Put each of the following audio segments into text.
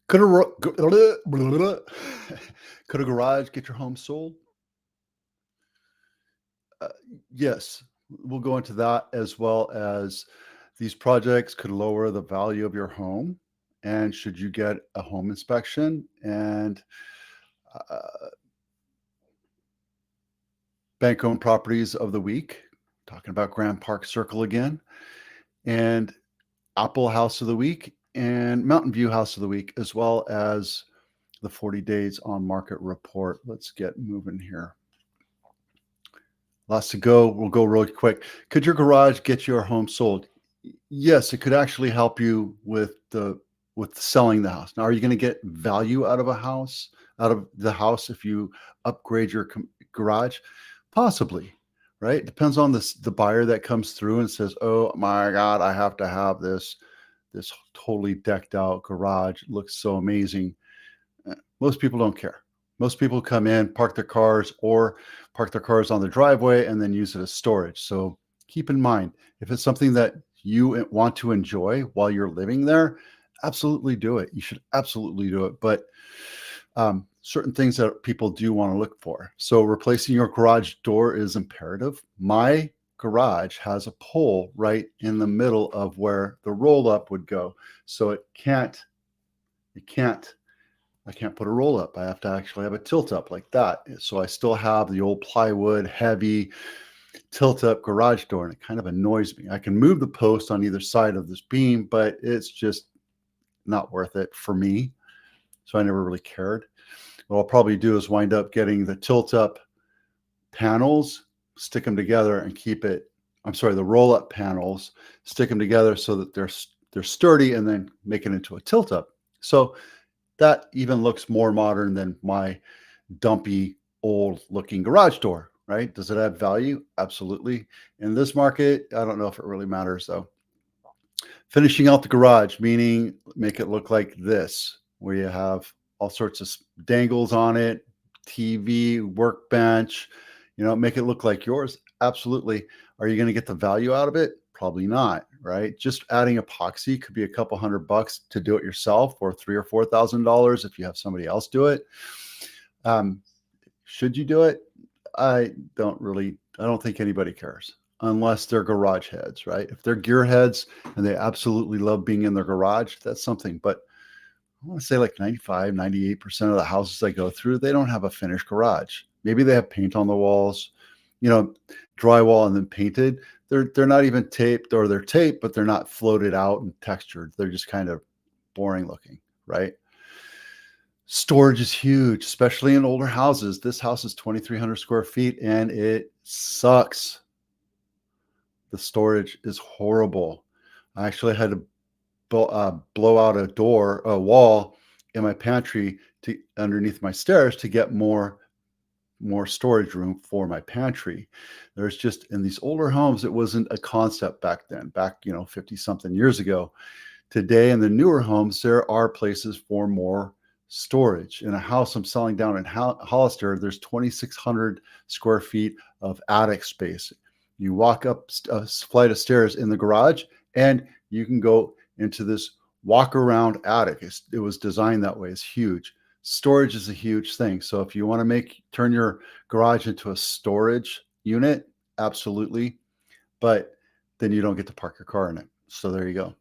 Could a could a garage get your home sold? Uh, yes, we'll go into that as well as these projects could lower the value of your home. And should you get a home inspection and uh, bank owned properties of the week, talking about Grand Park Circle again, and Apple House of the Week and Mountain View House of the Week, as well as the 40 days on market report. Let's get moving here. Lots to go. We'll go really quick. Could your garage get your home sold? Yes, it could actually help you with selling the house. Now, are you going to get value out of the house if you upgrade your garage? Possibly, right? Depends on the buyer that comes through and says, "Oh my God, I have to have this totally decked out garage. It looks so amazing." Most people don't care. Most people come in, park their cars, or park their cars on the driveway and then use it as storage. So keep in mind, if it's something that you want to enjoy while you're living there, absolutely do it. You should absolutely do it. But certain things that people do want to look for. So replacing your garage door is imperative. My garage has a pole right in the middle of where the roll up would go. So it can't I can't put a roll up. I have to actually have a tilt up like that. So I still have the old plywood, heavy tilt up garage door, and it kind of annoys me. I can move the post on either side of this beam, but it's just not worth it for me. So I never really cared. What I'll probably do is wind up getting the tilt up panels, stick them together and keep it. I'm sorry, the roll up panels, stick them together so that they're sturdy, and then make it into a tilt up. So that even looks more modern than my dumpy, old looking garage door, right? Does it add value? Absolutely. In this market, I don't know if it really matters though. Finishing out the garage, meaning make it look like this, where you have all sorts of dangles on it, TV, workbench, make it look like yours. Absolutely. Are you going to get the value out of it? Probably not, right? Just adding epoxy could be a couple $100 to do it yourself, or $3,000 or $4,000 if you have somebody else do it. Should you do it? I don't think anybody cares unless they're garage heads, right? If they're gear heads and they absolutely love being in their garage, that's something. But I want to say like 95, 98% of the houses I go through, they don't have a finished garage. Maybe they have paint on the walls, you know, drywall and then painted. They're not even taped, or they're taped, but they're not floated out and textured. They're just kind of boring looking, right? Storage is huge, especially in older houses. This house is 2,300 square feet and it sucks. The storage is horrible. I actually had to blow out a wall in my pantry to underneath my stairs to get more storage room for my pantry. There's just, in these older homes, it wasn't a concept back then, 50 something years ago. Today in the newer homes, there are places for more storage. In a house I'm selling down in Hollister, there's 2,600 square feet of attic space. You walk up a flight of stairs in the garage, and you can go into this walk around attic. It was designed that way. It's huge. Storage is a huge thing. So if you want to turn your garage into a storage unit, absolutely. But then you don't get to park your car in it. So there you go.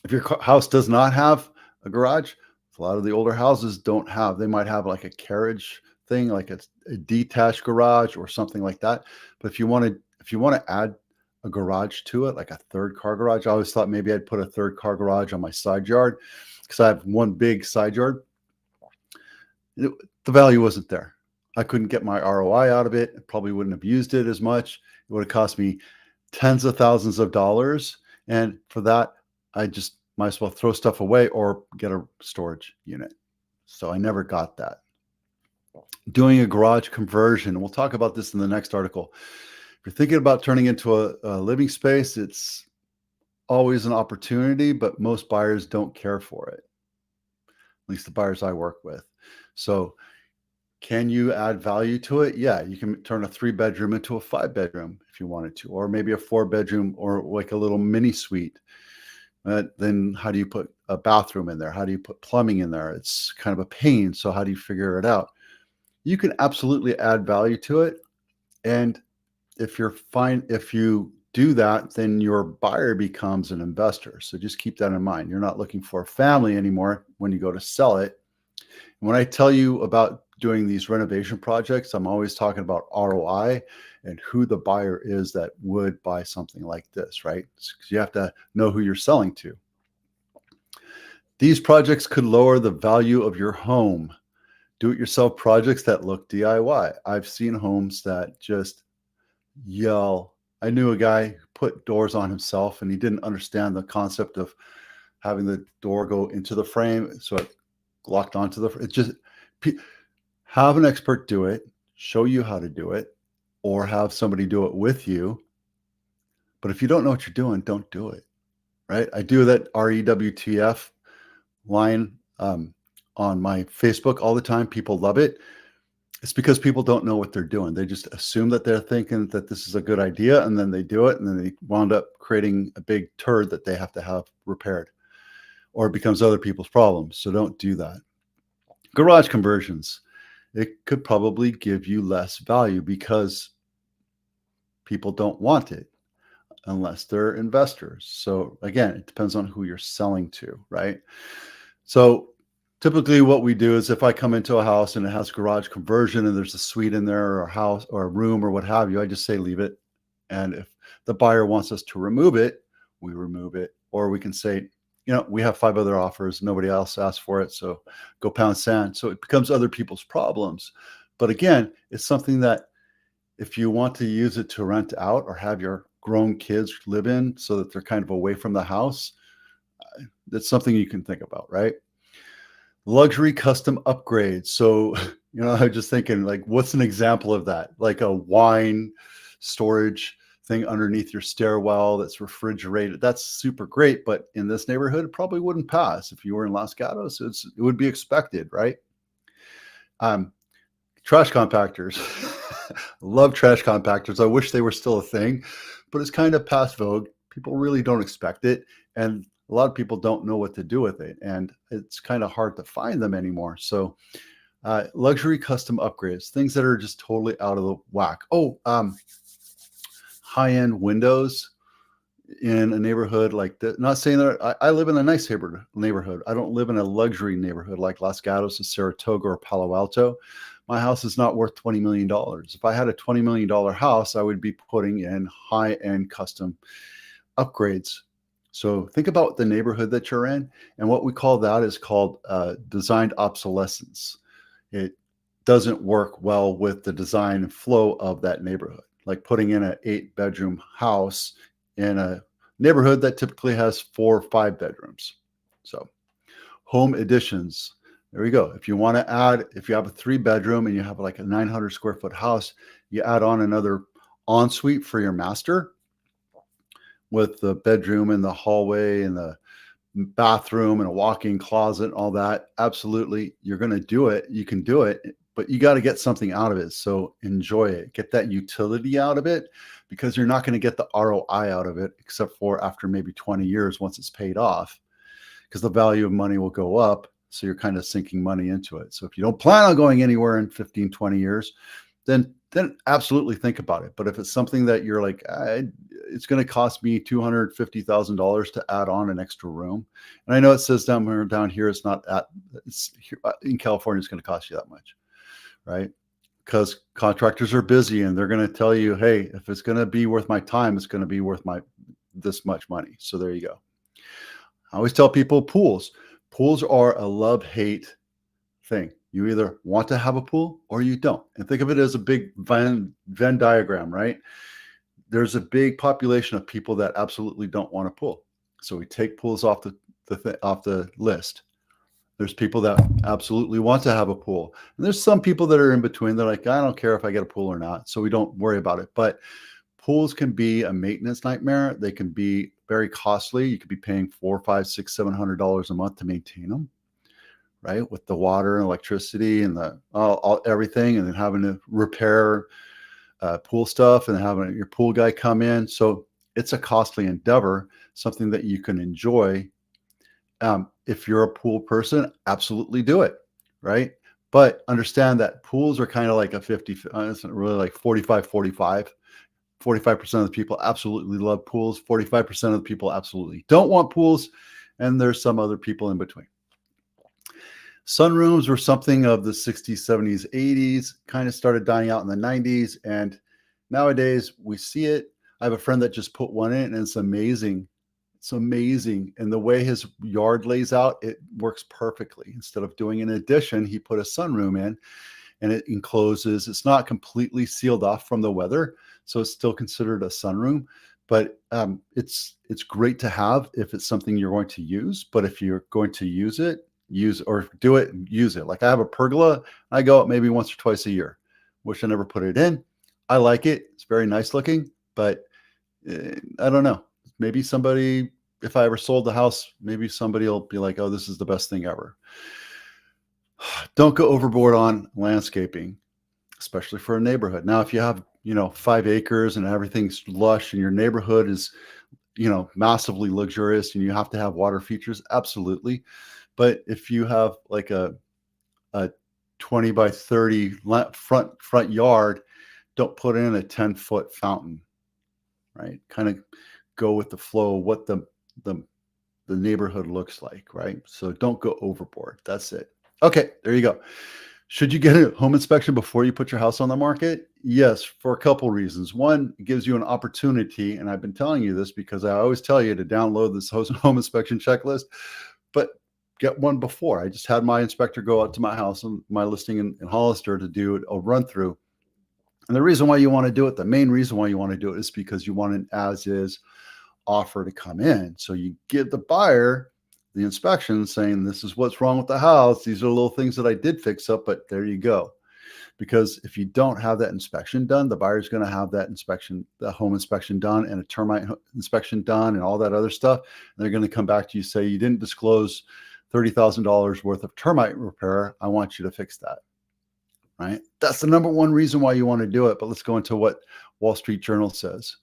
If your house does not have a garage, a lot of the older houses don't have. They might have like a carriage thing, like a detached garage or something like that. But if you want to add a garage to it, like a third car garage, I always thought maybe I'd put a third car garage on my side yard because I have one big side yard. The value wasn't there. I couldn't get my ROI out of it. I probably wouldn't have used it as much. It would have cost me tens of thousands of dollars. And for that, I just might as well throw stuff away or get a storage unit. So I never got that. Doing a garage conversion. We'll talk about this in the next article. If you're thinking about turning into a living space, it's always an opportunity, but most buyers don't care for it. At least the buyers I work with. So can you add value to it? Yeah, you can turn a 3-bedroom into a 5-bedroom if you wanted to, or maybe a 4-bedroom, or like a little mini suite. Then how do you put a bathroom in there? How do you put plumbing in there? It's kind of a pain. So how do you figure it out? You can absolutely add value to it. And if you do that, then your buyer becomes an investor. So just keep that in mind. You're not looking for a family anymore when you go to sell it. When I tell you about doing these renovation projects, I'm always talking about ROI and who the buyer is that would buy something like this, right? Because you have to know who you're selling to. These projects could lower the value of your home. Do-it-yourself projects that look DIY. I've seen homes that just yell. I knew a guy who put doors on himself and he didn't understand the concept of having the door go into the frame. So it locked onto it just have an expert do it, show you how to do it, or have somebody do it with you. But if you don't know what you're doing, don't do it. Right? I do that REWTF line on my Facebook all the time. People love it. It's because people don't know what they're doing. They just assume that they're thinking that this is a good idea, and then they do it, and then they wound up creating a big turd that they have to have repaired, or it becomes other people's problems. So don't do that. Garage conversions. It could probably give you less value because people don't want it unless they're investors. So again, it depends on who you're selling to, right? So typically what we do is if I come into a house and it has garage conversion and there's a suite in there or a house or a room or what have you, I just say leave it. And if the buyer wants us to remove it, we remove it. Or we can say, we have 5 other offers. Nobody else asked for it. So go pound sand. So it becomes other people's problems. But again, it's something that if you want to use it to rent out or have your grown kids live in so that they're kind of away from the house, that's something you can think about, right? Luxury custom upgrades. So, I'm just thinking, like, what's an example of that? Like a wine storage thing underneath your stairwell that's refrigerated. That's super great. But in this neighborhood, it probably wouldn't pass. If you were in Los Gatos, it would be expected, right? Trash compactors. Love trash compactors. I wish they were still a thing, but it's kind of past vogue. People really don't expect it. And a lot of people don't know what to do with it. And it's kind of hard to find them anymore. So luxury custom upgrades, things that are just totally out of the whack. High-end windows in a neighborhood like that. Not saying that I live in a nice neighborhood. I don't live in a luxury neighborhood like Los Gatos or Saratoga or Palo Alto. My house is not worth $20 million. If I had a $20 million house, I would be putting in high-end custom upgrades. So think about the neighborhood that you're in, and what we call that is called designed obsolescence. It doesn't work well with the design and flow of that neighborhood, like putting in an 8-bedroom house in a neighborhood that typically has 4 or 5 bedrooms. So home additions. There we go. If you want to add, if you have a 3-bedroom and you have like a 900 square foot house, you add on another ensuite for your master with the bedroom and the hallway and the bathroom and a walk-in closet and all that. Absolutely. You're going to do it. You can do it, but you got to get something out of it. So enjoy it. Get that utility out of it, because you're not going to get the ROI out of it except for after maybe 20 years once it's paid off, because the value of money will go up. So you're kind of sinking money into it. So if you don't plan on going anywhere in 15, 20 years, then absolutely think about it. But if it's something that you're like, it's going to cost me $250,000 to add on an extra room. And I know it says down here, it's here, in California, it's going to cost you that much, right? Because contractors are busy and they're going to tell you, hey, if it's going to be worth my time, it's going to be worth this much money. So there you go. I always tell people pools are a love-hate thing. You either want to have a pool or you don't. And think of it as a big Venn diagram, right? There's a big population of people that absolutely don't want a pool. So we take pools off the list. There's people that absolutely want to have a pool. And there's some people that are in between. They're like, I don't care if I get a pool or not. So we don't worry about it. But pools can be a maintenance nightmare. They can be very costly. You could be paying $400, $500, $600, $700 a month to maintain them, right? With the water and electricity and everything, and then having to repair pool stuff and having your pool guy come in. So it's a costly endeavor, something that you can enjoy. If you're a pool person, absolutely do it, right? But understand that pools are kind of like a 50, it's not really like 45, 45. 45% of the people absolutely love pools. 45% of the people absolutely don't want pools. And there's some other people in between. Sunrooms were something of the 60s, 70s, 80s, kind of started dying out in the 90s. And nowadays we see it. I have a friend that just put one in, and it's amazing. It's amazing. And the way his yard lays out, it works perfectly. Instead of doing an addition, he put a sunroom in, and it encloses. It's not completely sealed off from the weather, so it's still considered a sunroom. But it's great to have if it's something you're going to use. But if you're going to use it, use or do it, use it. Like I have a pergola, I go out maybe once or twice a year. Wish I never put it in. I like it. It's very nice looking, but I don't know. Maybe somebody, if I ever sold the house, maybe somebody will be like, oh, this is the best thing ever. Don't go overboard on landscaping, especially for a neighborhood. Now, if you have, 5 acres and everything's lush and your neighborhood is, massively luxurious and you have to have water features, absolutely. But if you have like a 20 by 30 front yard, don't put in a 10-foot fountain, right? Kind of go with the flow of what the neighborhood looks like, right? So don't go overboard. That's it. Okay, there you go. Should you get a home inspection before you put your house on the market? Yes, for a couple reasons. One, it gives you an opportunity, and I've been telling you this because I always tell you to download this home inspection checklist, but get one before. I just had my inspector go out to my house and my listing in Hollister to do a run through. And the reason why you want to do it, the main reason why you want to do it is because you want an as-is offer to come in. So you give the buyer the inspection saying, this is what's wrong with the house. These are little things that I did fix up, but there you go. Because if you don't have that inspection done, the buyer's going to have that inspection, the home inspection done and a termite inspection done and all that other stuff. And they're going to come back to you, say, you didn't disclose $30,000 worth of termite repair. I want you to fix that. Right? That's the number one reason why you want to do it. But let's go into what Wall Street Journal says.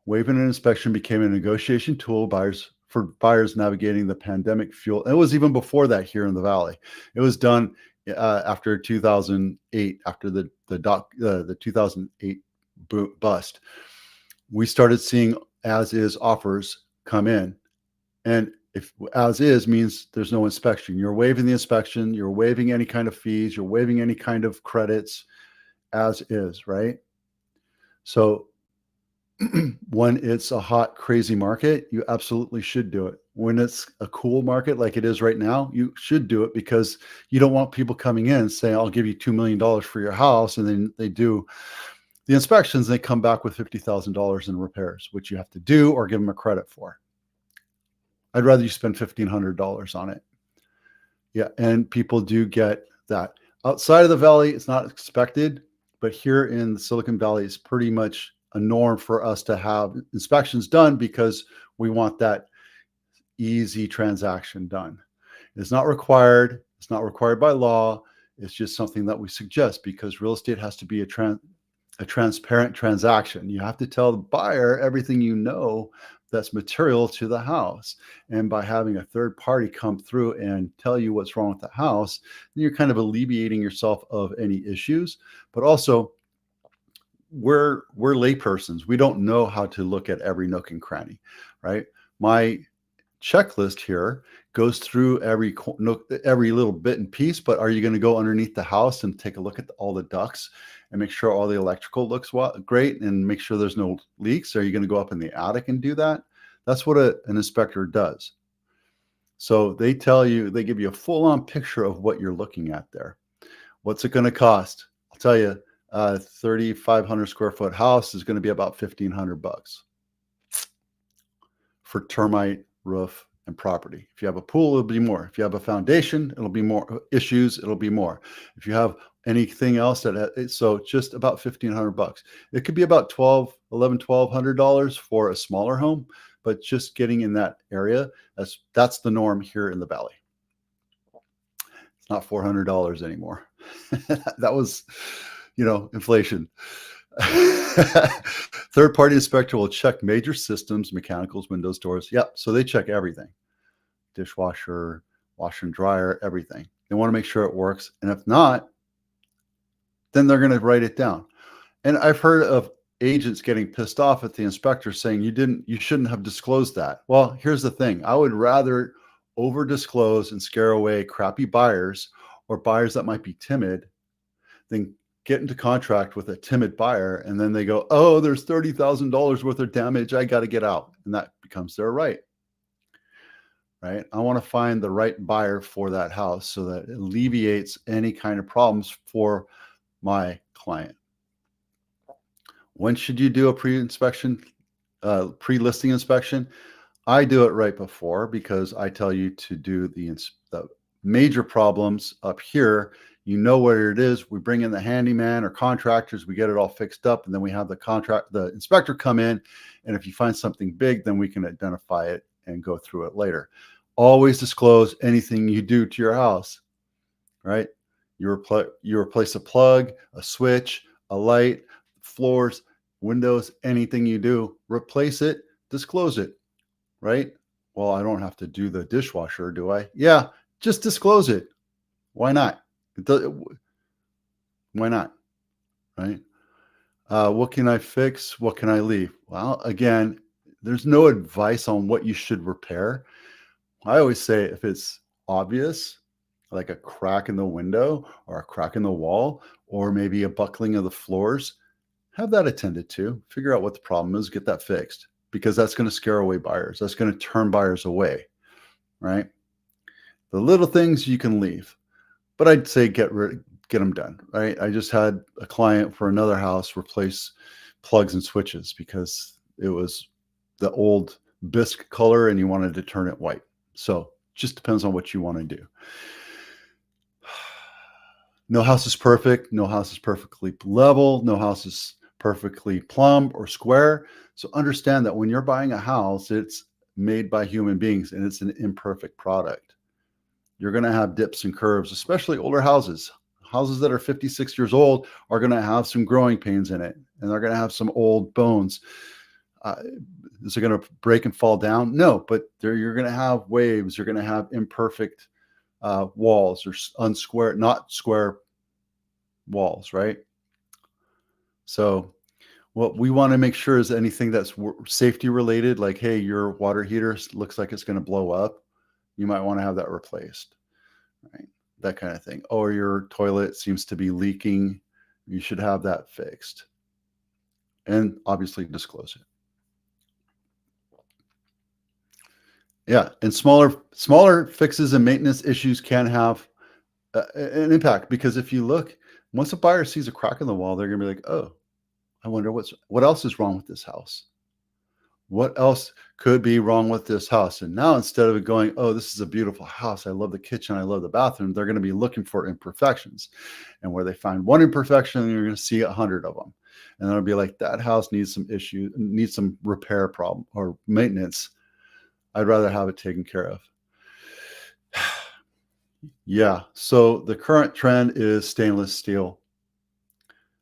Waiving an inspection became a negotiation tool for buyers navigating the pandemic fuel. It was even before that here in the Valley. It was done after 2008, after the 2008 bust. We started seeing as-is offers come in, and if as-is means there's no inspection, you're waiving the inspection, you're waiving any kind of fees, you're waiving any kind of credits, as is, right? So when it's a hot, crazy market, you absolutely should do it. When it's a cool market like it is right now, you should do it because you don't want people coming in and saying, I'll give you $2 million for your house. And then they do the inspections, they come back with $50,000 in repairs, which you have to do or give them a credit for. I'd rather you spend $1,500 on it. Yeah, and people do get that. Outside of the Valley, it's not expected, but here in the Silicon Valley, it's pretty much a norm for us to have inspections done because we want that easy transaction done. It's not required. It's not required by law. It's just something that we suggest because real estate has to be a transparent transaction. You have to tell the buyer everything you know that's material to the house. And by having a third party come through and tell you what's wrong with the house, then you're kind of alleviating yourself of any issues. But also, we're laypersons. We don't know how to look at every nook and cranny, right? My checklist here goes through every little bit and piece, but are you going to go underneath the house and take a look at all the ducts and make sure all the electrical looks great and make sure there's no leaks? Are you going to go up in the attic and do that? That's what an inspector does. So they give you a full-on picture of what you're looking at there. What's it going to cost? I'll tell you, a 3,500 square foot house is going to be about $1,500 for termite, roof, and property. If you have a pool, it'll be more. If you have a foundation, it'll be more. Issues, it'll be more. If you have anything else so just about $1,500. It could be about $1,200 for a smaller home, but just getting in that area, that's the norm here in the Valley. It's not $400 anymore. That was, inflation. Third-party inspector will check major systems, mechanicals, windows, doors. Yep. So they check everything. Dishwasher, washer and dryer, everything. They want to make sure it works. And if not, then they're going to write it down. And I've heard of agents getting pissed off at the inspector saying you shouldn't have disclosed that. Well, here's the thing. I would rather over disclose and scare away crappy buyers or buyers that might be timid than get into contract with a timid buyer and then they go, oh, there's $30,000 worth of damage. I got to get out. And that becomes their right. Right. I want to find the right buyer for that house so that it alleviates any kind of problems for my client. When should you do a pre-listing inspection? I do it right before because I tell you to do the major problems up here. You know where it is. We bring in the handyman or contractors. We get it all fixed up, and then we have the inspector come in. And if you find something big, then we can identify it and go through it later. Always disclose anything you do to your house, right? You replace a plug, a switch, a light, floors, windows, anything you do, replace it, disclose it, right? Well, I don't have to do the dishwasher, do I? Yeah, just disclose it. Why not? Why not, right? What can I fix? What can I leave? Well, again, there's no advice on what you should repair. I always say if it's obvious, like a crack in the window or a crack in the wall, or maybe a buckling of the floors, have that attended to. Figure out what the problem is, get that fixed, because that's going to scare away buyers. That's going to turn buyers away, right? The little things you can leave, but I'd say get them done, right? I just had a client for another house replace plugs and switches because it was the old bisque color and you wanted to turn it white. So just depends on what you want to do. No house is perfect. No house is perfectly level. No house is perfectly plumb or square. So understand that when you're buying a house, it's made by human beings and it's an imperfect product. You're going to have dips and curves, especially older houses. Houses that are 56 years old are going to have some growing pains in it, and they're going to have some old bones. Is it going to break and fall down? No, but you're going to have waves. You're going to have imperfect walls or not square walls, right? So what we want to make sure is anything that's safety related, like, hey, your water heater looks like it's going to blow up. You might want to have that replaced, right? That kind of thing. Or your toilet seems to be leaking. You should have that fixed. And obviously disclose it. Yeah, and smaller fixes and maintenance issues can have an impact, because if you look, once a buyer sees a crack in the wall, they're going to be like, oh, I wonder what else is wrong with this house. What else could be wrong with this house? And now instead of it going, oh, this is a beautiful house, I love the kitchen, I love the bathroom, they're going to be looking for imperfections. And where they find one imperfection, you're going to see 100 of them. And they'll be like, that house needs some issue, needs some repair problem or maintenance. I'd rather have it taken care of. Yeah. So the current trend is stainless steel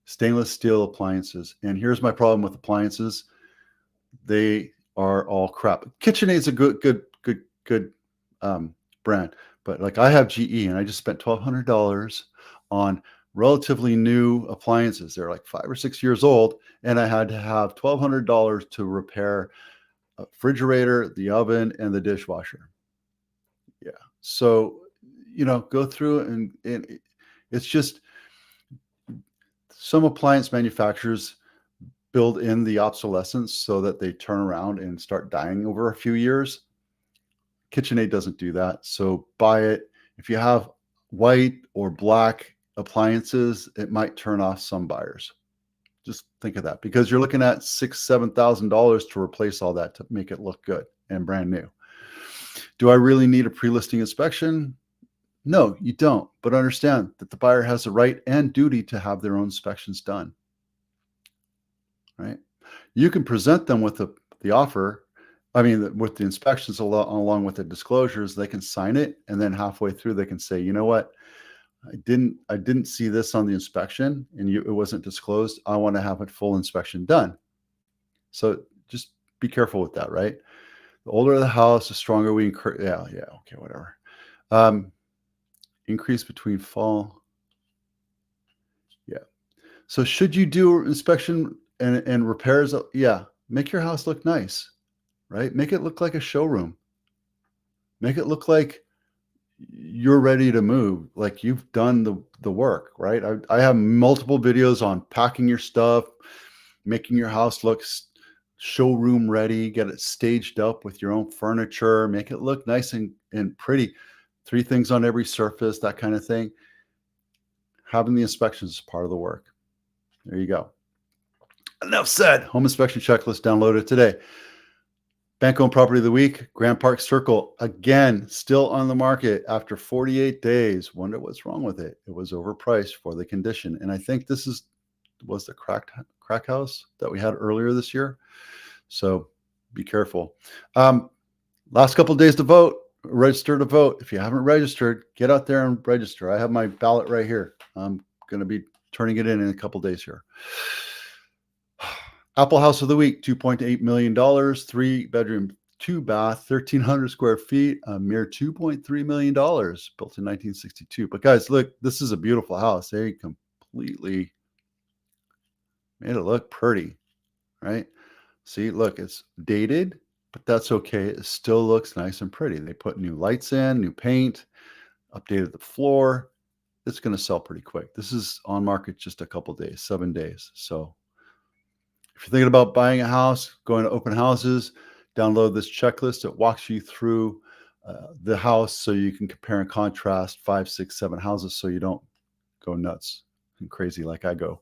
appliances. And here's my problem with appliances. They are all crap. KitchenAid's a good brand, but like I have GE and I just spent $1,200 on relatively new appliances. They're like 5 or 6 years old, and I had to have $1,200 to repair a refrigerator, the oven, and the dishwasher. Yeah. So, go through and it's just some appliance manufacturers build in the obsolescence so that they turn around and start dying over a few years. KitchenAid doesn't do that. So buy it. If you have white or black appliances, it might turn off some buyers. Just think of that, because you're looking at $6,000-$7,000 to replace all that to make it look good and brand new. Do I really need a pre-listing inspection? No, you don't. But understand that the buyer has the right and duty to have their own inspections done. Right? You can present them with the offer. I mean, with the inspections along with the disclosures, they can sign it, and then halfway through they can say, you know what? I didn't see this on the inspection and it wasn't disclosed. I want to have a full inspection done. So just be careful with that, right? The older the house, the stronger we encourage. Yeah, okay, whatever. Increase between fall. Yeah. So should you do inspection and repairs? Yeah, make your house look nice, right? Make it look like a showroom. Make it look like you're ready to move, like you've done the work, right? I have multiple videos on packing your stuff, making your house look showroom ready, get it staged up with your own furniture, make it look nice and pretty. 3 things on every surface, that kind of thing. Having the inspections is part of the work. There you go. Enough said. Home inspection checklist downloaded today. Bank-owned property of the week, Grand Park Circle, again, still on the market after 48 days. Wonder what's wrong with it. It was overpriced for the condition. And I think this was the crack house that we had earlier this year. So be careful. Last couple of days to vote, register to vote. If you haven't registered, get out there and register. I have my ballot right here. I'm going to be turning it in a couple days here. Apple House of the Week, $2.8 million, 3-bedroom, 2-bath, 1,300 square feet, a mere $2.3 million, built in 1962. But guys, look, this is a beautiful house. They completely made it look pretty, right? See, look, it's dated, but that's okay. It still looks nice and pretty. They put new lights in, new paint, updated the floor. It's going to sell pretty quick. This is on market just a couple days, 7 days. So if you're thinking about buying a house, going to open houses, download this checklist. It walks you through the house so you can compare and contrast 5, 6, 7 houses so you don't go nuts and crazy like I go.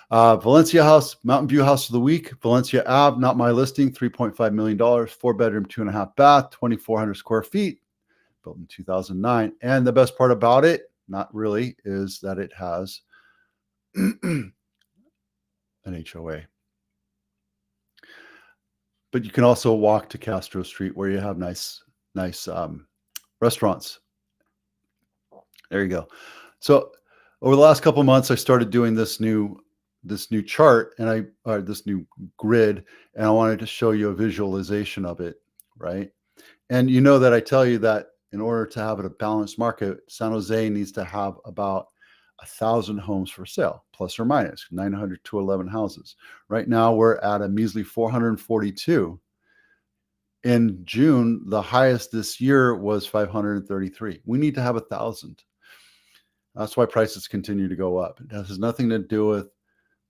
Valencia House, Mountain View House of the Week, Valencia Ave, not my listing, $3.5 million, 4-bedroom, 2.5 bath, 2,400 square feet, built in 2009. And the best part about it, not really, is that it has an HOA. But you can also walk to Castro Street where you have nice restaurants. There you go. So over the last couple of months, I started doing this new chart and this new grid, and I wanted to show you a visualization of it, right? And you know that I tell you that in order to have a balanced market, San Jose needs to have about 1,000 homes for sale, plus or minus 900 to 11 houses. Right now, we're at a measly 442. In June, the highest this year was 533. We need to have 1,000. That's why prices continue to go up. It has nothing to do with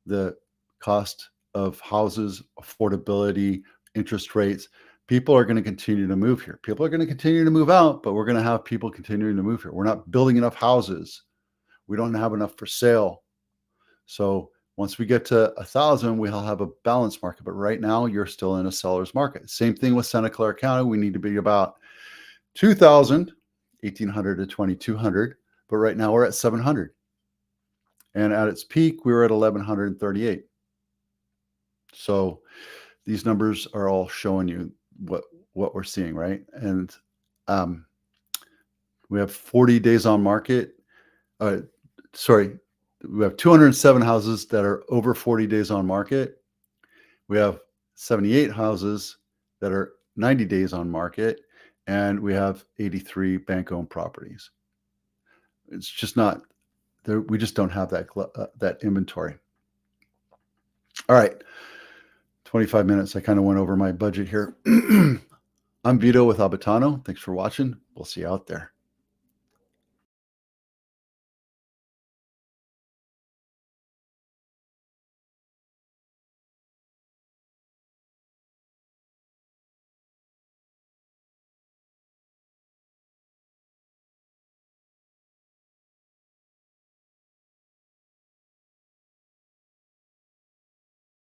the cost of houses, affordability, interest rates. People are going to continue to move here. People are going to continue to move out, but we're going to have people continuing to move here. We're not building enough houses. We don't have enough for sale. So once we get to 1,000, we'll have a balanced market. But right now, you're still in a seller's market. Same thing with Santa Clara County. We need to be about 2,000, 1,800 to 2,200. But right now, we're at 700. And at its peak, we were at 1,138. So these numbers are all showing you what we're seeing, right? And we have 40 days on market. We have 207 houses that are over 40 days on market. We have 78 houses that are 90 days on market, and we have 83 bank-owned properties. It's just not there. We just don't have that inventory. All right, 25 minutes. I kind of went over my budget here. I'm Vito with Abitano. Thanks for watching. We'll see you out there.